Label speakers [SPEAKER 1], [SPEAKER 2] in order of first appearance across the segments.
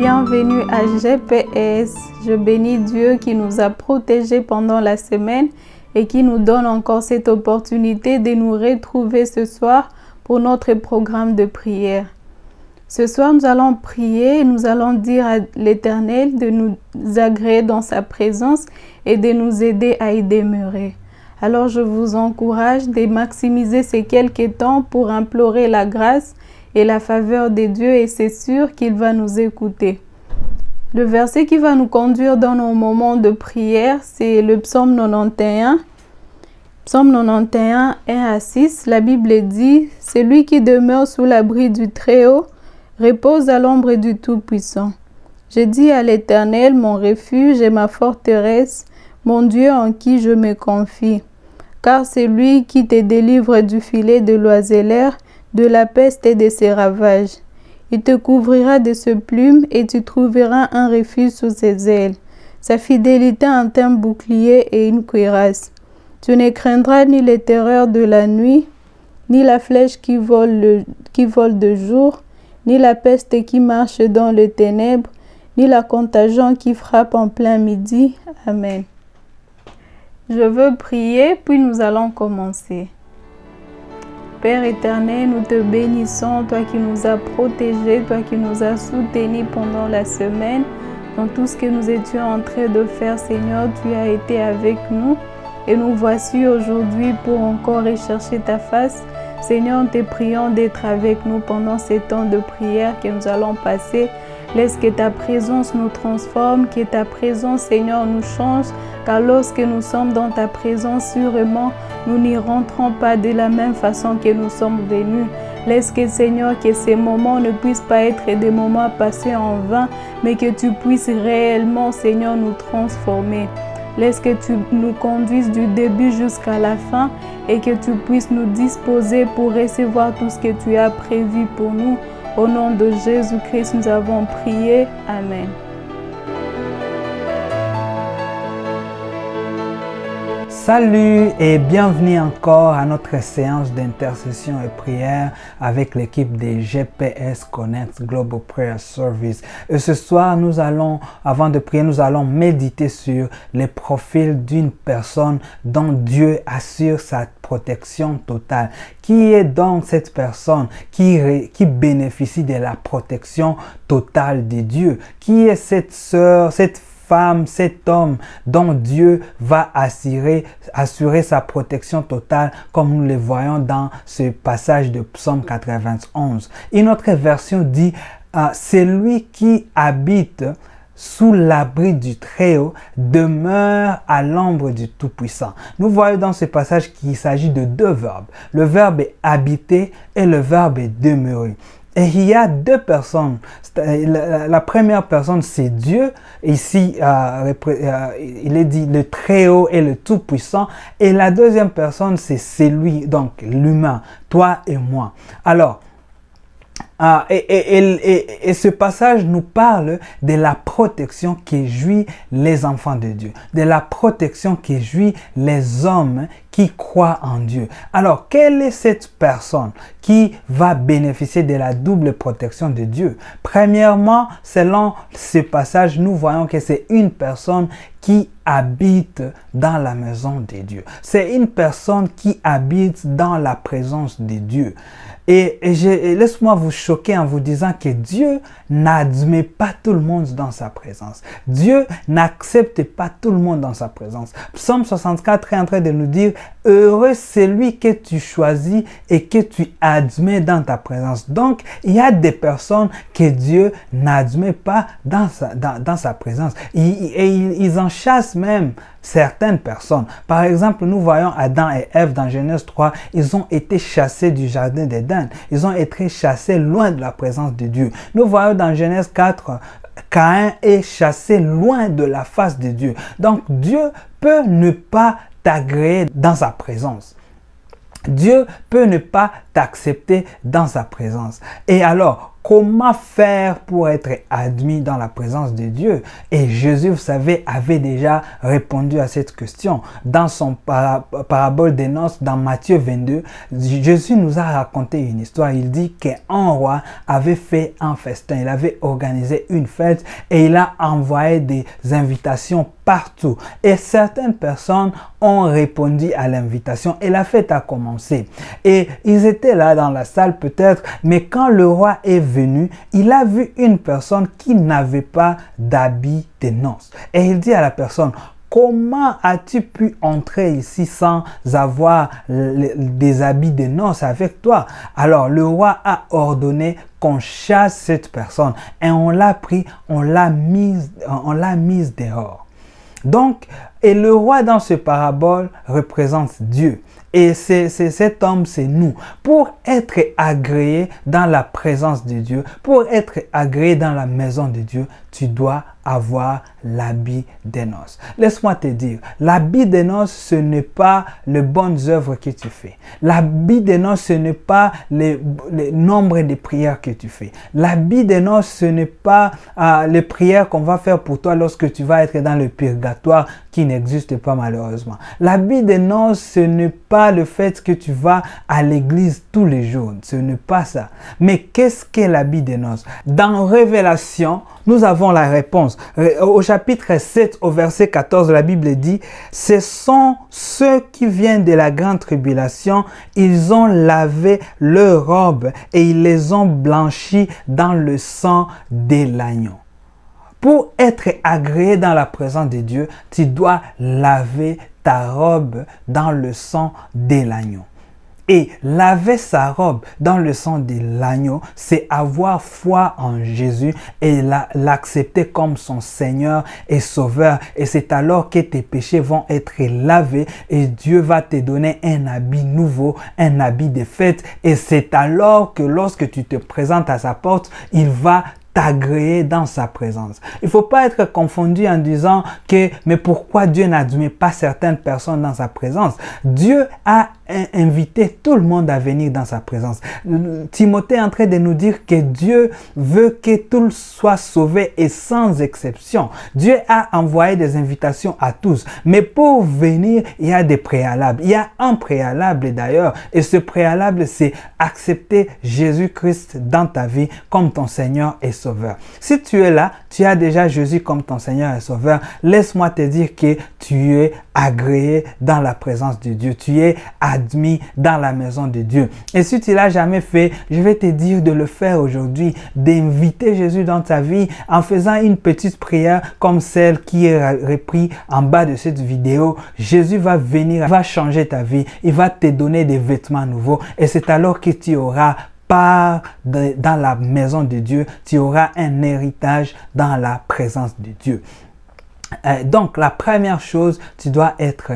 [SPEAKER 1] Bienvenue à GPS. Je bénis Dieu qui nous a protégés pendant la semaine et qui nous donne encore cette opportunité de nous retrouver ce soir pour notre programme de prière. Ce soir, nous allons prier et nous allons dire à l'Éternel de nous agréer dans sa présence et de nous aider à y demeurer. Alors, je vous encourage de maximiser ces quelques temps pour implorer la grâce et la faveur de Dieu et c'est sûr qu'il va nous écouter. Le verset qui va nous conduire dans nos moments de prière, c'est le psaume 91. Psaume 91, 1 à 6, la Bible dit « Celui qui demeure sous l'abri du Très-Haut repose à l'ombre du Tout-Puissant. J'ai dit à l'Éternel, mon refuge et ma forteresse, mon Dieu en qui je me confie. Car c'est lui qui te délivre du filet de l'oiseleur, de la peste et de ses ravages. Il te couvrira de ses plumes et tu trouveras un refuge sous ses ailes. Sa fidélité est un bouclier et une cuirasse. Tu ne craindras ni les terreurs de la nuit, ni la flèche qui vole de jour, ni la peste qui marche dans les ténèbres, ni la contagion qui frappe en plein midi. Amen. Je veux prier, puis nous allons commencer. Père éternel, nous te bénissons, toi qui nous as protégés, toi qui nous as soutenus pendant la semaine. Dans tout ce que nous étions en train de faire, Seigneur, tu as été avec nous. Et nous voici aujourd'hui pour encore rechercher ta face. Seigneur, nous te prions d'être avec nous pendant ces temps de prière que nous allons passer. Laisse que ta présence nous transforme, que ta présence, Seigneur, nous change. Car lorsque nous sommes dans ta présence, sûrement, nous n'y rentrons pas de la même façon que nous sommes venus. Laisse que, Seigneur, que ces moments ne puissent pas être des moments passés en vain, mais que tu puisses réellement, Seigneur, nous transformer. Laisse que tu nous conduises du début jusqu'à la fin et que tu puisses nous disposer pour recevoir tout ce que tu as prévu pour nous. Au nom de Jésus-Christ, nous avons prié. Amen.
[SPEAKER 2] Salut et bienvenue encore à notre séance d'intercession et prière avec l'équipe des GPS Connect Global Prayer Service. Et ce soir, avant de prier, nous allons méditer sur les profils d'une personne dont Dieu assure sa protection totale. Qui est donc cette personne qui bénéficie de la protection totale de Dieu? Qui est cette sœur, cette femme, cet homme dont Dieu va assurer sa protection totale comme nous le voyons dans ce passage de Psaume 91. Une autre version dit c'est lui qui habite sous l'abri du Très-Haut, demeure à l'ombre du Tout-Puissant. Nous voyons dans ce passage qu'il s'agit de deux verbes. Le verbe est habiter et le verbe est demeurer. Et il y a deux personnes. La première personne, c'est Dieu. Ici, il est dit le Très-Haut et le Tout-Puissant. Et la deuxième personne, c'est lui, donc l'humain, toi et moi. Alors, et ce passage nous parle de la protection qui jouit les enfants de Dieu, de la protection qui jouit les hommes qui croient en Dieu. Alors, quelle est cette personne qui va bénéficier de la double protection de Dieu? Premièrement, selon ce passage, nous voyons que c'est une personne qui habite dans la maison de Dieu. C'est une personne qui habite dans la présence de Dieu. Et laisse-moi vous choquer en vous disant que Dieu n'admet pas tout le monde dans sa présence. Dieu n'accepte pas tout le monde dans sa présence. Psaume 64 est en train de nous dire « Heureux celui que tu choisis et que tu admets dans ta présence. » Donc, il y a des personnes que Dieu n'admet pas dans sa présence. Ils en chassent même certaines personnes. Par exemple, nous voyons Adam et Ève dans Genèse 3, ils ont été chassés du jardin d'Éden. Ils ont été chassés loin de la présence de Dieu. Nous voyons dans Genèse 4, Caïn est chassé loin de la face de Dieu. Donc, Dieu peut ne pas t'agréer dans sa présence. Dieu peut ne pas t'accepter dans sa présence. Et alors, comment faire pour être admis dans la présence de Dieu? Et Jésus, vous savez, avait déjà répondu à cette question. Dans son parabole des noces, dans Matthieu 22, Jésus nous a raconté une histoire. Il dit qu'un roi avait fait un festin, il avait organisé une fête et il a envoyé des invitations partout. Et certaines personnes ont répondu à l'invitation et la fête a commencé. Et ils étaient là dans la salle peut-être, mais quand le roi est venu, il a vu une personne qui n'avait pas d'habit de noces. Et il dit à la personne: comment as-tu pu entrer ici sans avoir des habits de noces avec toi? Alors le roi a ordonné qu'on chasse cette personne et on l'a pris, on l'a mise dehors. Donc, et le roi dans ce parabole représente Dieu. Et cet homme, c'est nous. Pour être agréé dans la présence de Dieu, pour être agréé dans la maison de Dieu, tu dois avoir l'habit des noces. Laisse-moi te dire, l'habit des noces, ce n'est pas les bonnes œuvres que tu fais. L'habit des noces, ce n'est pas le nombre de prières que tu fais. L'habit des noces, ce n'est pas les prières qu'on va faire pour toi lorsque tu vas être dans le purgatoire qui n'existe pas malheureusement. L'habit des noces, ce n'est pas le fait que tu vas à l'église tous les jours. Ce n'est pas ça. Mais qu'est-ce qu'est l'habit des noces? Dans Révélation, nous avons la réponse. Au chapitre 7, au verset 14, la Bible dit: ce sont ceux qui viennent de la grande tribulation, ils ont lavé leurs robes et ils les ont blanchis dans le sang de l'agneau. Pour être agréé dans la présence de Dieu, tu dois laver ta robe dans le sang de l'agneau. Et laver sa robe dans le sang de l'agneau, c'est avoir foi en Jésus et l'accepter comme son Seigneur et Sauveur. Et c'est alors que tes péchés vont être lavés et Dieu va te donner un habit nouveau, un habit de fête. Et c'est alors que lorsque tu te présentes à sa porte, il va t'agréer dans sa présence. Il ne faut pas être confondu en disant que mais pourquoi Dieu n'admet pas certaines personnes dans sa présence? Dieu a invité tout le monde à venir dans sa présence. Timothée est en train de nous dire que Dieu veut que tout soit sauvé et sans exception. Dieu a envoyé des invitations à tous. Mais pour venir, il y a des préalables. Il y a un préalable d'ailleurs. Et ce préalable, c'est accepter Jésus-Christ dans ta vie comme ton Seigneur et Sauveur. Si tu es là, tu as déjà Jésus comme ton Seigneur et Sauveur, laisse-moi te dire que tu es agréé dans la présence de Dieu. Tu es admis dans la maison de Dieu. Et si tu ne l'as jamais fait, je vais te dire de le faire aujourd'hui, d'inviter Jésus dans ta vie en faisant une petite prière comme celle qui est reprise en bas de cette vidéo. Jésus va venir, va changer ta vie, il va te donner des vêtements nouveaux et c'est alors que tu auras dans la maison de Dieu, tu auras un héritage dans la présence de Dieu. Donc, la première chose, tu dois être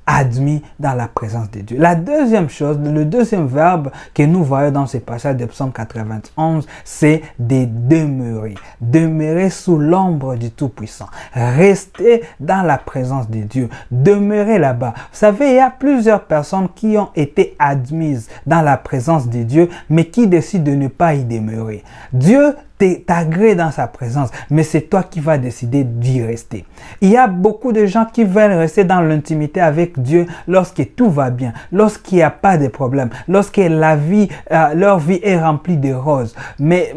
[SPEAKER 2] admis dans la présence de Dieu. La deuxième chose, le deuxième verbe que nous voyons dans ce passage de Psaume 91, c'est de demeurer. Demeurer sous l'ombre du Tout-Puissant. Rester dans la présence de Dieu. Demeurer là-bas. Vous savez, il y a plusieurs personnes qui ont été admises dans la présence de Dieu, mais qui décident de ne pas y demeurer. Dieu t'agrée dans sa présence, mais c'est toi qui vas décider d'y rester. Il y a beaucoup de gens qui veulent rester dans l'intimité avec Dieu lorsque tout va bien, lorsqu'il n'y a pas de problème, lorsque leur vie est remplie de roses. Mais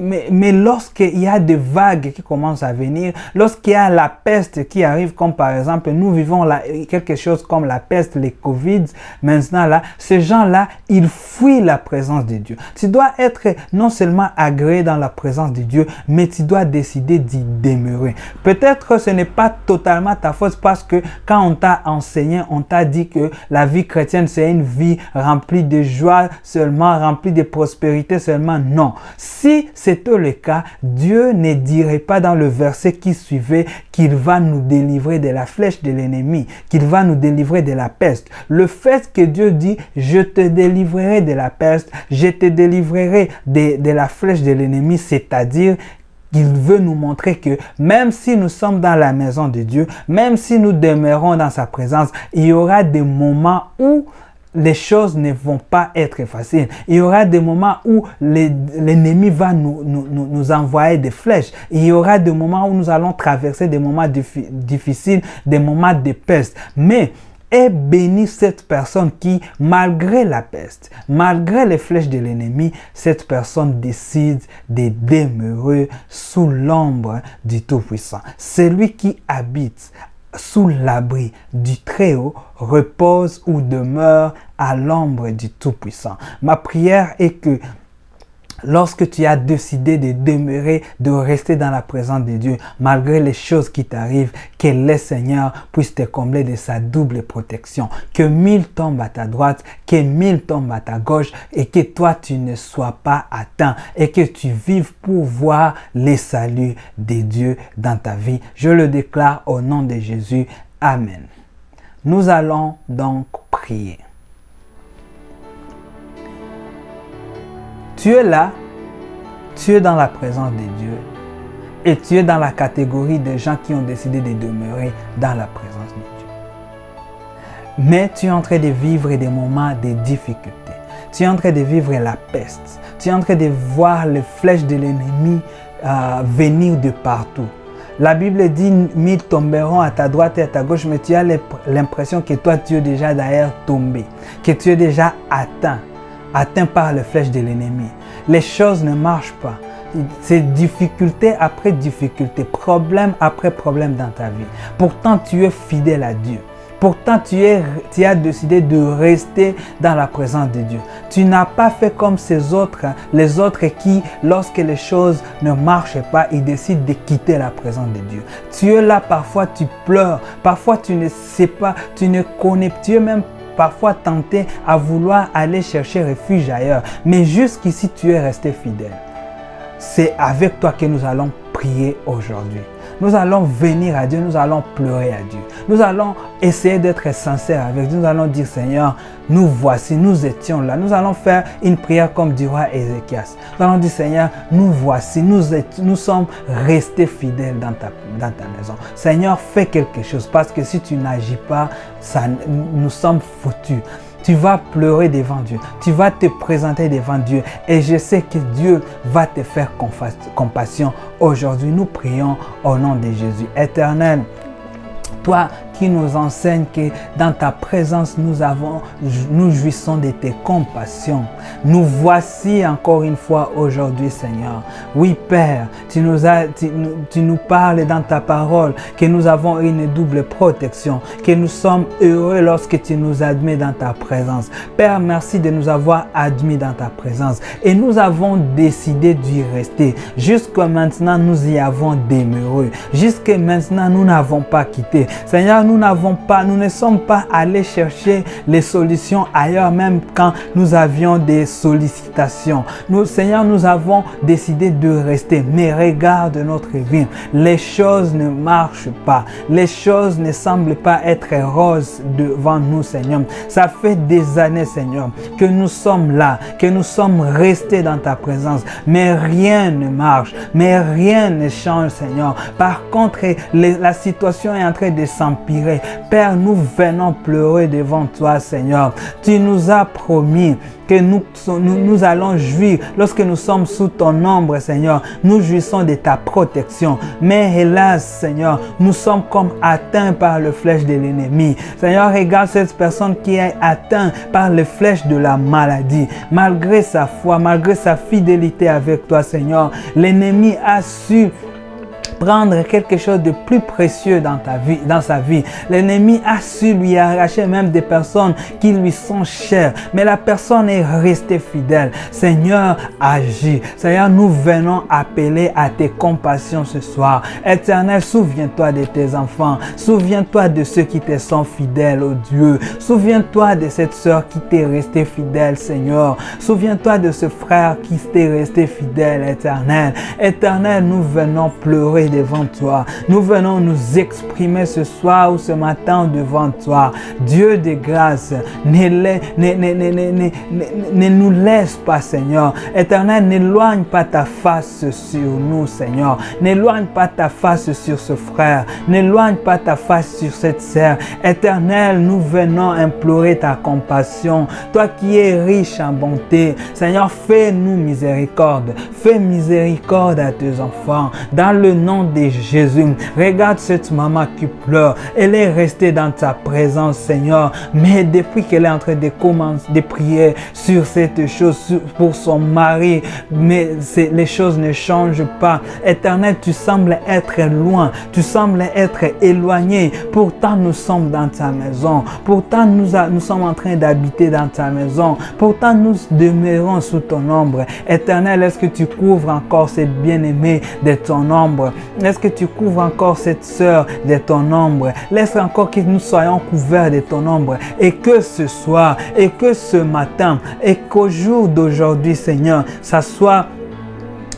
[SPEAKER 2] lorsqu'il y a des vagues qui commencent à venir, lorsqu'il y a la peste qui arrive, comme par exemple, nous vivons quelque chose comme la peste, les Covid, maintenant là, ces gens-là, ils fuient la présence de Dieu. Tu dois être non seulement agréé dans la présence de Dieu, mais tu dois décider d'y demeurer. Peut-être ce n'est pas totalement ta faute parce que quand on t'a enseigné, on t'a dit que la vie chrétienne c'est une vie remplie de joie seulement, remplie de prospérité seulement. Non. Si c'était le cas, Dieu ne dirait pas dans le verset qui suivait qu'il va nous délivrer de la flèche de l'ennemi, qu'il va nous délivrer de la peste. Le fait que Dieu dit, je te délivrerai de la peste, je te délivrerai de la flèche de l'ennemi, c'est-à-dire qu'il veut nous montrer que même si nous sommes dans la maison de Dieu, même si nous demeurons dans sa présence, il y aura des moments où les choses ne vont pas être faciles. Il y aura des moments où l'ennemi va nous envoyer des flèches. Il y aura des moments où nous allons traverser des moments difficiles, des moments de peste. Mais est bénie cette personne qui, malgré la peste, malgré les flèches de l'ennemi, cette personne décide de demeurer sous l'ombre du Tout-Puissant. Celui qui habite sous l'abri du Très-Haut repose ou demeure à l'ombre du Tout-Puissant. Ma prière est que lorsque tu as décidé de demeurer, de rester dans la présence de Dieu, malgré les choses qui t'arrivent, que le Seigneur puisse te combler de sa double protection. Que 1000 tombent à ta droite, que 1000 tombent à ta gauche et que toi tu ne sois pas atteint et que tu vives pour voir les saluts de Dieu dans ta vie. Je le déclare au nom de Jésus. Amen. Nous allons donc prier. Tu es là, tu es dans la présence de Dieu et tu es dans la catégorie des gens qui ont décidé de demeurer dans la présence de Dieu. Mais tu es en train de vivre des moments de difficulté. Tu es en train de vivre la peste. Tu es en train de voir les flèches de l'ennemi venir de partout. La Bible dit, 1000 tomberont à ta droite et à ta gauche, mais tu as l'impression que toi, tu es déjà d'ailleurs tombé, que tu es déjà atteint par les flèches de l'ennemi. Les choses ne marchent pas. C'est difficulté après difficulté, problème après problème dans ta vie. Pourtant, tu es fidèle à Dieu. Pourtant, tu as décidé de rester dans la présence de Dieu. Tu n'as pas fait comme les autres qui, lorsque les choses ne marchent pas, ils décident de quitter la présence de Dieu. Tu es là, parfois tu pleures, parfois tu ne sais pas, tu ne connais, tu es même parfois tenté à vouloir aller chercher refuge ailleurs. Mais jusqu'ici, tu es resté fidèle. C'est avec toi que nous allons prier aujourd'hui. Nous allons venir à Dieu, nous allons pleurer à Dieu. Nous allons essayer d'être sincères avec Dieu. Nous allons dire, Seigneur, nous voici, nous étions là. Nous allons faire une prière comme du roi Ézéchias. Nous allons dire, Seigneur, nous voici, nous sommes restés fidèles dans ta maison. Seigneur, fais quelque chose parce que si tu n'agis pas, nous sommes foutus. Tu vas pleurer devant Dieu. Tu vas te présenter devant Dieu. Et je sais que Dieu va te faire compassion. Aujourd'hui, nous prions au nom de Jésus. Éternel, toi qui nous enseigne que dans ta présence, nous jouissons de tes compassions. Nous voici encore une fois aujourd'hui, Seigneur. Oui, Père, tu nous parles dans ta parole que nous avons une double protection, que nous sommes heureux lorsque tu nous admets dans ta présence. Père, merci de nous avoir admis dans ta présence et nous avons décidé d'y rester. Jusqu'à maintenant, nous y avons demeuré. Jusqu'à maintenant, nous n'avons pas quitté. Seigneur, nous ne sommes pas allés chercher les solutions ailleurs, même quand nous avions des sollicitations. Seigneur, nous avons décidé de rester. Mais regarde notre vie. Les choses ne marchent pas. Les choses ne semblent pas être roses devant nous, Seigneur. Ça fait des années, Seigneur, que nous sommes là, que nous sommes restés dans ta présence. Mais rien ne marche. Mais rien ne change, Seigneur. Par contre, la situation est en train de s'empirer. Père, nous venons pleurer devant toi, Seigneur. Tu nous as promis que nous allons jouir lorsque nous sommes sous ton ombre, Seigneur. Nous jouissons de ta protection. Mais hélas, Seigneur, nous sommes comme atteints par le flèche de l'ennemi. Seigneur, regarde cette personne qui est atteinte par le flèche de la maladie. Malgré sa foi, malgré sa fidélité avec toi, Seigneur, l'ennemi a su prendre quelque chose de plus précieux dans sa vie. L'ennemi a su lui arracher même des personnes qui lui sont chères. Mais la personne est restée fidèle. Seigneur, agis. Seigneur, nous venons appeler à tes compassions ce soir. Éternel, souviens-toi de tes enfants. Souviens-toi de ceux qui te sont fidèles, oh Dieu. Souviens-toi de cette sœur qui t'est restée fidèle, Seigneur. Souviens-toi de ce frère qui t'est resté fidèle, Éternel. Éternel, nous venons pleurer devant toi. Nous venons nous exprimer ce soir ou ce matin devant toi. Dieu de grâce, ne nous laisse pas, Seigneur. Éternel, n'éloigne pas ta face sur nous, Seigneur. N'éloigne pas ta face sur ce frère. N'éloigne pas ta face sur cette sœur. Éternel, nous venons implorer ta compassion. Toi qui es riche en bonté, Seigneur, fais-nous miséricorde. Fais miséricorde à tes enfants. Dans le nom de Jésus, regarde cette maman qui pleure. Elle est restée dans ta présence, Seigneur. Mais depuis qu'elle est en train de commencer de prier sur cette chose, pour son mari, mais les choses ne changent pas. Éternel, tu sembles être loin. Tu sembles être éloigné. Pourtant, nous sommes dans ta maison. Pourtant, nous sommes en train d'habiter dans ta maison. Pourtant, nous demeurons sous ton ombre. Éternel, est-ce que tu couvres encore cette bien-aimée de ton ombre? Est-ce que tu couvres encore cette sœur de ton ombre? Laisse encore que nous soyons couverts de ton ombre. Et que ce soir, et que ce matin, et qu'au jour d'aujourd'hui, Seigneur, ça soit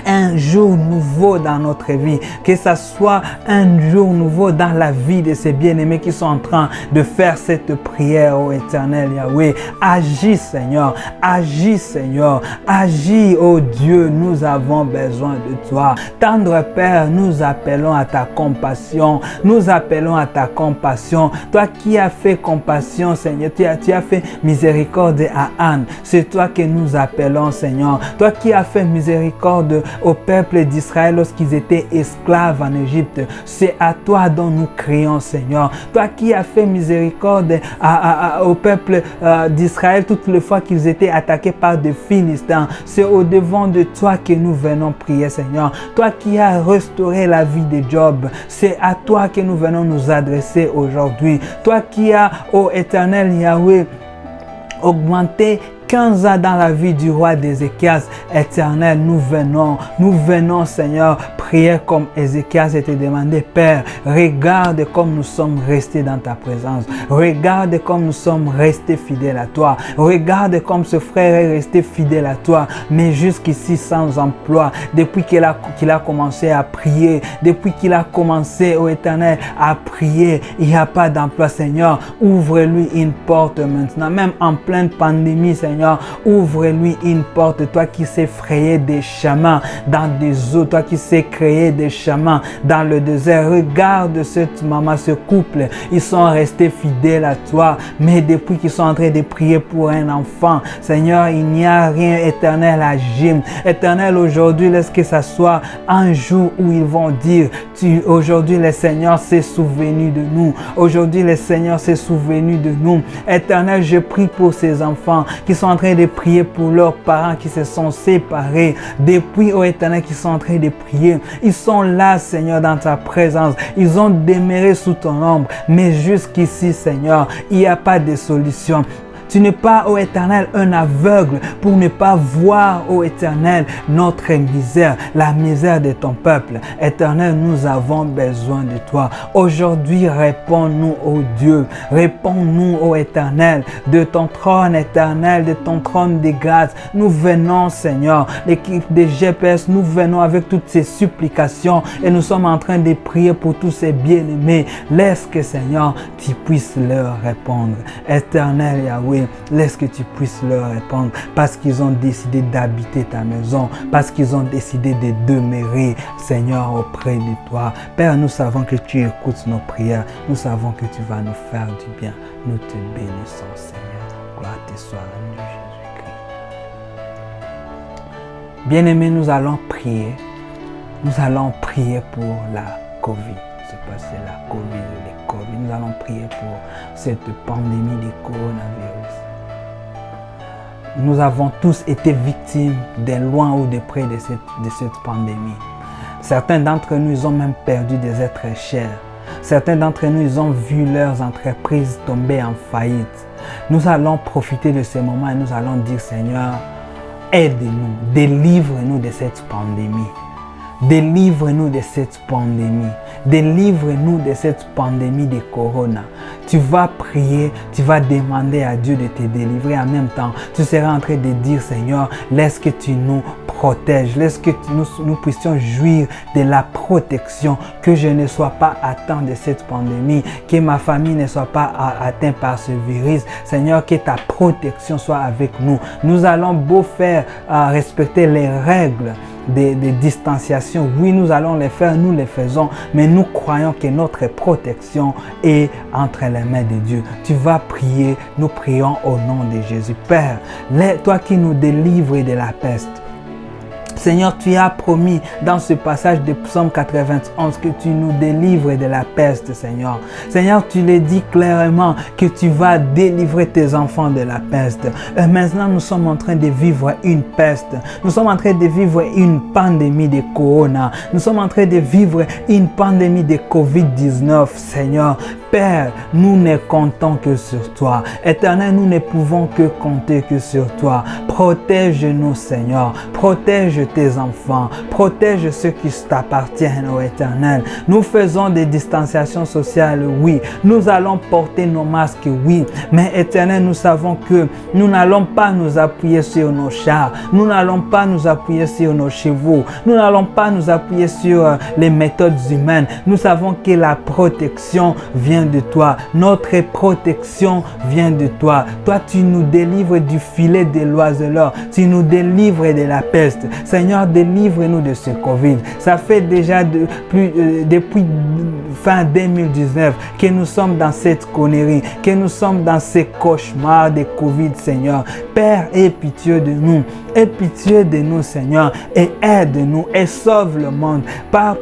[SPEAKER 2] un jour nouveau dans notre vie, que ça soit un jour nouveau dans la vie de ces bien-aimés qui sont en train de faire cette prière au éternel Yahweh. Agis, Seigneur, agis, Seigneur, agis, oh Dieu, nous avons besoin de toi. Tendre Père, nous appelons à ta compassion, nous appelons à ta compassion. Toi qui as fait compassion, Seigneur, tu as fait miséricorde à Anne, c'est toi que nous appelons, Seigneur. Toi qui as fait miséricorde au peuple d'Israël lorsqu'ils étaient esclaves en Égypte. C'est à toi dont nous crions, Seigneur. Toi qui as fait miséricorde au peuple d'Israël toutes les fois qu'ils étaient attaqués par des Philistins. C'est au devant de toi que nous venons prier, Seigneur. Toi qui as restauré la vie de Job, c'est à toi que nous venons nous adresser aujourd'hui. Toi qui as, ô éternel Yahweh, augmenté 15 ans dans la vie du roi d'Ézéchias. Éternel, nous venons, Seigneur, prier comme Ézéchias et te demander, Père, regarde comme nous sommes restés dans ta présence. Regarde comme nous sommes restés fidèles à toi. Regarde comme ce frère est resté fidèle à toi, mais jusqu'ici sans emploi. Depuis qu'il a commencé à prier, depuis qu'il a commencé, ô Éternel, à prier, il n'y a pas d'emploi, Seigneur. Ouvre-lui une porte maintenant, même en pleine pandémie, Seigneur. Ouvre-lui une porte, toi qui sais frayer des chemins dans des eaux, toi qui sais créer des chemins dans le désert. Regarde cette maman, ce couple, ils sont restés fidèles à toi, mais depuis qu'ils sont en train de prier pour un enfant, Seigneur, il n'y a rien, Éternel, à agir. Éternel, aujourd'hui, laisse que ça soit un jour où ils vont dire, aujourd'hui, le Seigneur s'est souvenu de nous. Aujourd'hui, le Seigneur s'est souvenu de nous. Éternel, je prie pour ces enfants qui sont en train de prier pour leurs parents qui se sont séparés. Depuis, ô Éternel, qui sont en train de prier. Ils sont là, Seigneur, dans ta présence. Ils ont demeuré sous ton ombre. Mais jusqu'ici, Seigneur, il n'y a pas de solution. Tu n'es pas, ô Éternel, un aveugle pour ne pas voir, ô Éternel, notre misère, la misère de ton peuple. Éternel, nous avons besoin de toi. Aujourd'hui, réponds-nous, ô Dieu. Réponds-nous, ô Éternel, de ton trône éternel, de ton trône de grâce. Nous venons, Seigneur, l'équipe de GPS, nous venons avec toutes ces supplications et nous sommes en train de prier pour tous ces bien-aimés. Laisse que, Seigneur, tu puisses leur répondre. Éternel Yahweh, laisse que tu puisses leur répondre parce qu'ils ont décidé d'habiter ta maison, parce qu'ils ont décidé de demeurer, Seigneur, auprès de toi. Père, nous savons que tu écoutes nos prières. Nous savons que tu vas nous faire du bien. Nous te bénissons, Seigneur. Gloire te soit rendue, Jésus-Christ. Bien-aimés, nous allons prier. Nous allons prier pour la COVID. C'est la COVID, les COVID. Nous allons prier pour cette pandémie du coronavirus. Nous avons tous été victimes de loin ou de près de cette pandémie. Certains d'entre nous, ils ont même perdu des êtres chers. Certains d'entre nous, ils ont vu leurs entreprises tomber en faillite. Nous allons profiter de ce moment et nous allons dire, Seigneur, aide-nous, délivre-nous de cette pandémie. Délivre-nous de cette pandémie. Délivre-nous de cette pandémie de corona. Tu vas prier, tu vas demander à Dieu de te délivrer. En même temps, tu seras en train de dire, Seigneur, laisse que tu nous protège. Laisse que nous puissions jouir de la protection, que je ne sois pas atteint de cette pandémie, que ma famille ne soit pas atteinte par ce virus. Seigneur, que ta protection soit avec nous. Nous allons beau faire respecter les règles des distanciations. Oui, nous allons les faire, nous les faisons, mais nous croyons que notre protection est entre les mains de Dieu. Tu vas prier, nous prions au nom de Jésus. Père, toi qui nous délivres de la peste, Seigneur, tu as promis dans ce passage de Psaume 91 que tu nous délivres de la peste, Seigneur. Seigneur, tu le dis clairement que tu vas délivrer tes enfants de la peste. Et maintenant, nous sommes en train de vivre une peste. Nous sommes en train de vivre une pandémie de corona. Nous sommes en train de vivre une pandémie de COVID-19, Seigneur. Père, nous ne comptons que sur toi. Éternel, nous ne pouvons que compter que sur toi. Protège-nous, Seigneur. Protège tes enfants. Protège ceux qui t'appartiennent, ô Éternel. Nous faisons des distanciations sociales, oui. Nous allons porter nos masques, oui. Mais Éternel, nous savons que nous n'allons pas nous appuyer sur nos chars. Nous n'allons pas nous appuyer sur nos chevaux. Nous n'allons pas nous appuyer sur les méthodes humaines. Nous savons que la protection vient de toi. Notre protection vient de toi. Toi, tu nous délivres du filet de l'oiseleur. Tu nous délivres de la peste. Seigneur, délivre-nous de ce Covid. Ça fait déjà depuis fin 2019 que nous sommes dans cette connerie, que nous sommes dans ces cauchemars de Covid, Seigneur. Père, aie pitié de nous. Aie pitié de nous, Seigneur, et aide-nous et sauve le monde.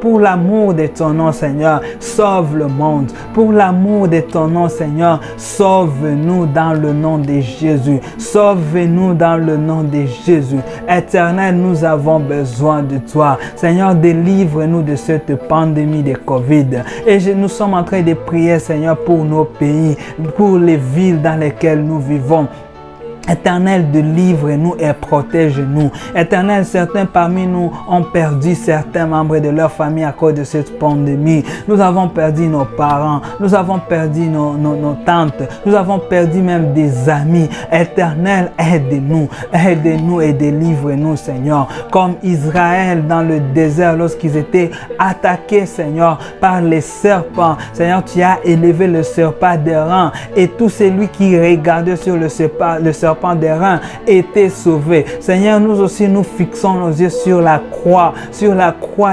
[SPEAKER 2] Pour l'amour de ton nom, Seigneur, sauve le monde. Pour l'amour de ton nom, Seigneur, sauve-nous dans le nom de Jésus. Sauve-nous dans le nom de Jésus. Éternel, nous avons besoin de toi. Seigneur, délivre-nous de cette pandémie de Covid. Et nous sommes en train de prier, Seigneur, pour nos pays, pour les villes dans lesquelles nous vivons. Éternel, délivre-nous et protège-nous. Éternel, certains parmi nous ont perdu certains membres de leur famille à cause de cette pandémie. Nous avons perdu nos parents, nous avons perdu nos tantes, nous avons perdu même des amis. Éternel, aide-nous et délivre-nous, Seigneur. Comme Israël dans le désert lorsqu'ils étaient attaqués, Seigneur, par les serpents. Seigneur, tu as élevé le serpent d'airain et tout celui qui regardait sur le serpent d'airain était sauvé. Seigneur, nous aussi nous fixons nos yeux sur la croix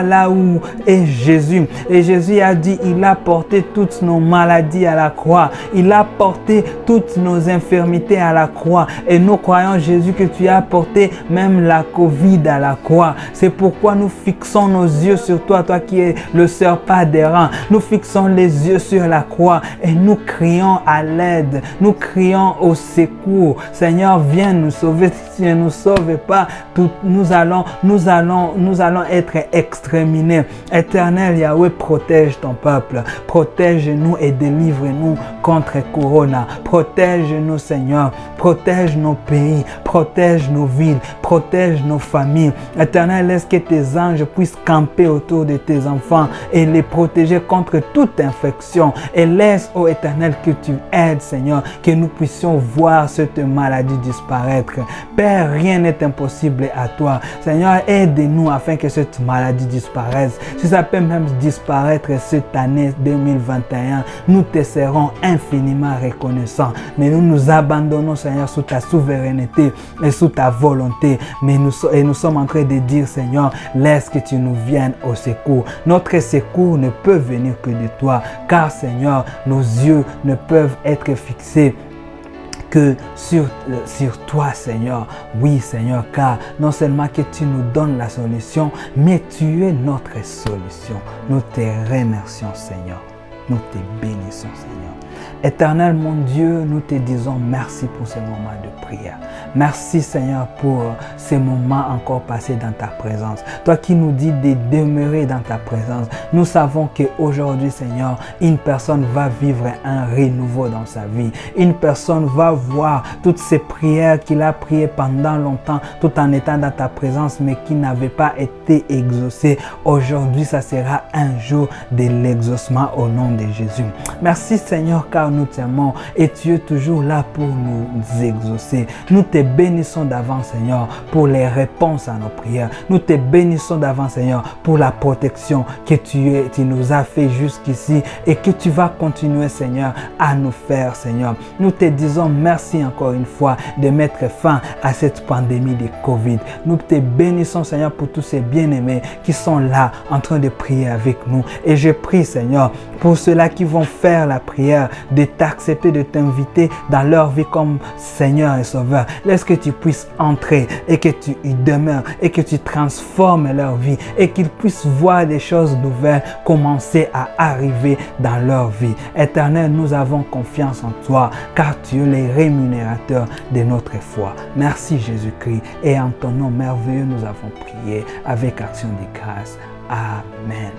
[SPEAKER 2] là où est Jésus. Et Jésus a dit, il a porté toutes nos maladies à la croix. Il a porté toutes nos infirmités à la croix. Et nous croyons, Jésus, que tu as porté même la Covid à la croix. C'est pourquoi nous fixons nos yeux sur toi, toi qui es le serpent d'airain. Nous fixons les yeux sur la croix et nous crions à l'aide. Nous crions au secours. Seigneur, viens nous sauver. Si tu ne nous sauves pas, nous allons être exterminés. Éternel Yahweh, protège ton peuple. Protège-nous et délivre-nous contre Corona. Protège-nous, Seigneur. Protège nos pays. Protège nos villes. Protège nos familles. Éternel, laisse que tes anges puissent camper autour de tes enfants et les protéger contre toute infection. Et laisse, ô Éternel, que tu aides, Seigneur, que nous puissions voir cette maladie disparaître. Père, rien n'est impossible à toi. Seigneur, aide-nous afin que cette maladie disparaisse. Si ça peut même disparaître cette année 2021, nous te serons infiniment reconnaissants. Mais nous nous abandonnons, Seigneur, sous ta souveraineté et sous ta volonté. Nous sommes en train de dire, Seigneur, laisse que tu nous viennes au secours. Notre secours ne peut venir que de toi, car, Seigneur, nos yeux ne peuvent être fixés que sur toi, Seigneur. Oui, Seigneur, car non seulement que tu nous donnes la solution, mais tu es notre solution. Nous te remercions, Seigneur. Nous te bénissons, Seigneur. Éternel, mon Dieu, nous te disons merci pour ce moment de prière. Merci, Seigneur, pour ces moments encore passés dans ta présence. Toi qui nous dis de demeurer dans ta présence, nous savons qu'aujourd'hui, Seigneur, une personne va vivre un renouveau dans sa vie. Une personne va voir toutes ces prières qu'il a priées pendant longtemps, tout en étant dans ta présence, mais qui n'avaient pas été exaucées. Aujourd'hui, ça sera un jour de l'exaucement au nom de Jésus. Merci, Seigneur, encore car nous t'aimons et tu es toujours là pour nous exaucer. Nous te bénissons d'avance, Seigneur, pour les réponses à nos prières. Nous te bénissons d'avance, Seigneur, pour la protection que tu nous as fait jusqu'ici et que tu vas continuer, Seigneur, à nous faire, Seigneur. Nous te disons merci encore une fois de mettre fin à cette pandémie de Covid. Nous te bénissons, Seigneur, pour tous ces bien-aimés qui sont là en train de prier avec nous. Et je prie, Seigneur, pour ceux-là qui vont faire la prière, de t'accepter, de t'inviter dans leur vie comme Seigneur et Sauveur. Laisse que tu puisses entrer et que tu y demeures et que tu transformes leur vie et qu'ils puissent voir des choses nouvelles commencer à arriver dans leur vie. Éternel, nous avons confiance en toi car tu es le rémunérateur de notre foi. Merci Jésus-Christ et en ton nom merveilleux nous avons prié avec action de grâce. Amen.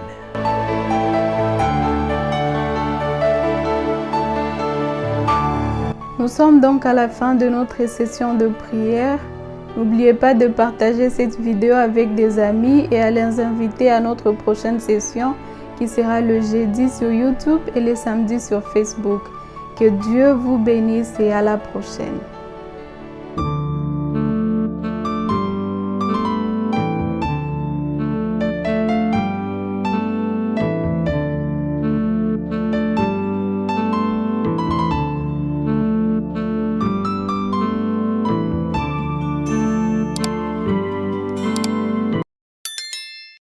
[SPEAKER 1] Nous sommes donc à la fin de notre session de prière. N'oubliez pas de partager cette vidéo avec des amis et à les inviter à notre prochaine session qui sera le jeudi sur YouTube et le samedi sur Facebook. Que Dieu vous bénisse et à la prochaine.